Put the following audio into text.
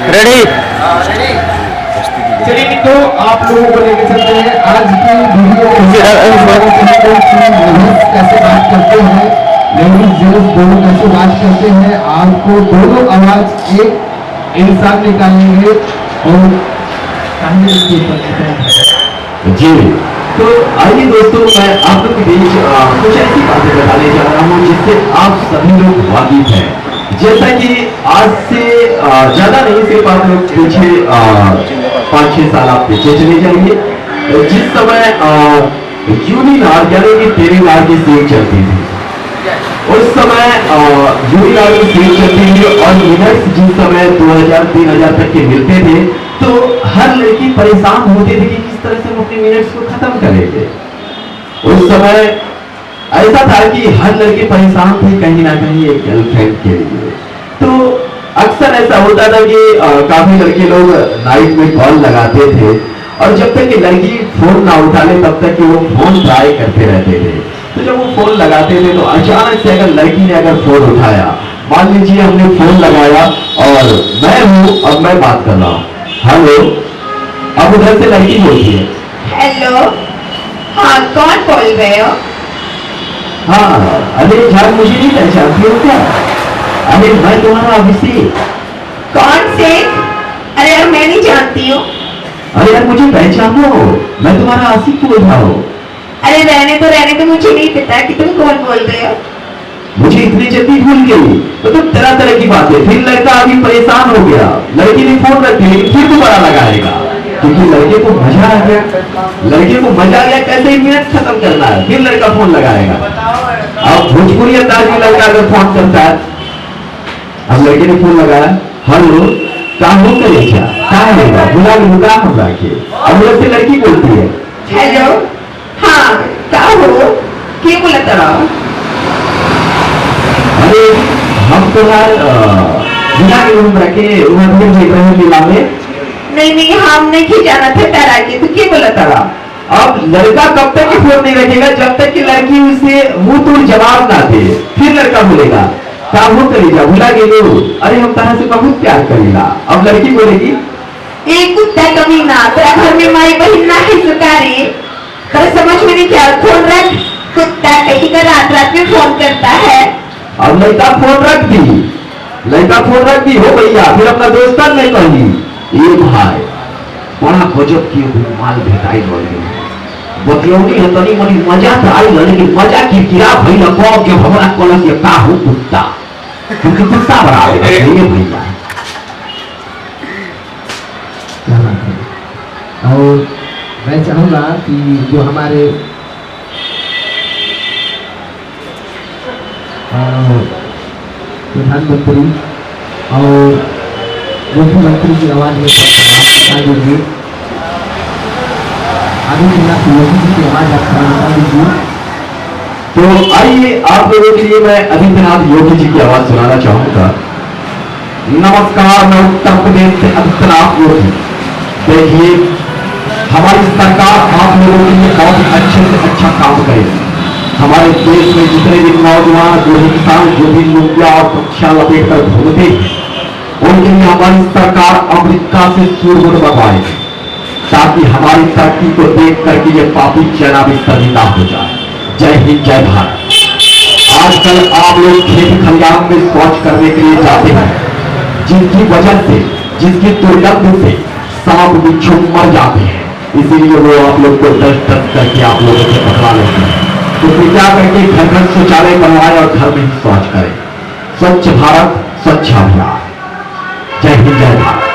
Ready. चलिए तो आप लोगों को लेकर चलते हैं आज की वीडियो कैसे बात करते हैं, लेडीज जेंट्स दोनों कैसे बात करते हैं। आपको दोनों आवाज एक इंसान निकालेंगे और जी। तो आइए दोस्तों, मैं आप लोग के बीच कुछ ऐसी बातें बताने जा रहा हूँ जिससे आप सभी लोग वाकिफ हैं। जैसा कि आज से ज्यादा नहीं, सिर्फ आप लोग पीछे 5-6 साल आप पीछे चले जाइए। जिस समय यूनिनार यानी कि टेलीनार की सीट चलती थी, उस समय यूनिनार की सीट चलती थी और मिनट्स जिस समय 2000-3000 तक के मिलते थे, तो हर लड़की परेशान होती थी कि किस तरह से हम अपने मिनट्स को खत्म करेंगे। उस समय ऐसा था कि हर लड़की परेशान थी कहीं ना कहीं एक गर्लफ्रेंड के लिए। तो अक्सर ऐसा होता था कि काफी लड़के लोग नाइट में कॉल लगाते थे और जब तक कि लड़की फोन ना उठा ले तब तक कि वो फोन ट्राई करते रहते थे। तो जब वो फोन लगाते थे तो अचानक से अगर लड़की ने अगर फोन उठाया, मान लीजिए हमने फोन लगाया और मैं हूं, अब मैं बात कर रहा हूं, हेलो, अब उधर से लड़की बोलती है हेलो, हाँ कौन बोल रहे हो? हाँ, अरे जान मुझे नहीं पहचानती हो क्या? अरे मैं तुम्हारा अभिषेक। कौन से? अरे यार मैं नहीं जानती हूँ। अरे यार मुझे पहचानो, मैं तुम्हारा आशिक बोल रहा हूँ। अरे रहने तो मुझे नहीं पता कि तुम कौन बोल रहे हो। मुझे इतनी जल्दी भूल गई? तो तुम तरह तरह की बातें। फिर लड़का अभी परेशान हो गया, लड़की ने फोन रख दी, फिर दोबारा लगाएगा क्योंकि लड़के को मजा आ गया। लड़के को मजा आ गया, कैसे ही मिनट खत्म करना है, फिर लड़का फोन लगाएगा। अब भोजपुरी अंदाज में लड़का अगर फोन करता है, अब लड़के ने फोन लगाया, हेलो काम हो करेगा क्या होगा, बुला लूंगा हम लाके। अब उधर से लड़की बोलती है हेलो, हाँ क्या हो, क्यों बोला तड़ा? अरे हम तो यार बिना रूम रखे लीला में। नहीं हम नहीं जाना था तरा के, तो क्यों बोला तड़ा? अब लड़का कब तक की फोन नहीं रखेगा जब तक कि लड़की उसे मुंह तोड़ जवाब ना दे। फिर लड़का बोलेगा क्या हो करेगा, भुला गए लो, अरे हम तरह से बहुत प्यार करेगा। अब लड़की बोलेगी एक कुत्ता कमीना, तेरा घर में माई बहन ना है सुकारी, पर समझ में नहीं क्या फोन रख, कुत्ता कहीं का रात में फोन करता है। अब लड़का फोन रख दी हो भैया, फिर अपना दोस्तान नहीं कही ये भाई बड़ा गजब की माल भेटाई बतियौनी है, तनी मनी मजा तो आई, लेकिन मजा की किरा भैया कब के हमरा कलस ये का हो कुत्ता, क्योंकि गुस्सा बड़ा है ये भैया। और मैं चाहूंगा कि जो हमारे प्रधानमंत्री और मुख्यमंत्री की आवाज में योगी जी की आवाज आप बता दीजिए। तो आइए आप लोगों के लिए मैं आदित्यनाथ योगी जी की आवाज सुनाना चाहूंगा। नमस्कार, मैं उत्तर प्रदेश से आदित्यनाथ योगी। देखिए हमारी सरकार आप लोगों के लिए बहुत अच्छे से अच्छा काम करेगी। हमारे देश में जितने भी नौजवान जो किसान जो भी लुंगिया और कक्षा लपेट कर घूमते हैं, उनके लिए हमारी सरकार अमेरिका से सूरगुण मंगवाएगी ताकि हमारी तरक्की को देख करके ये पापी चना भी शर्मिंदा हो जाए। जय हिंद, जय भारत। आजकल आप लोग खेत खलिहान में शौच करने के लिए जाते हैं, जिनकी वजह से, जिसकी दुर्गंध से सांप बिच्छू मर जाते हैं, इसीलिए वो आप लोग को दस करके आप लोगों से पकड़ा लेते हैं। तो कृपया करके घर घर शौचालय बनवाए और घर में ही शौच करें। स्वच्छ भारत, स्वच्छ अभियान। जय हिंद, जय भारत।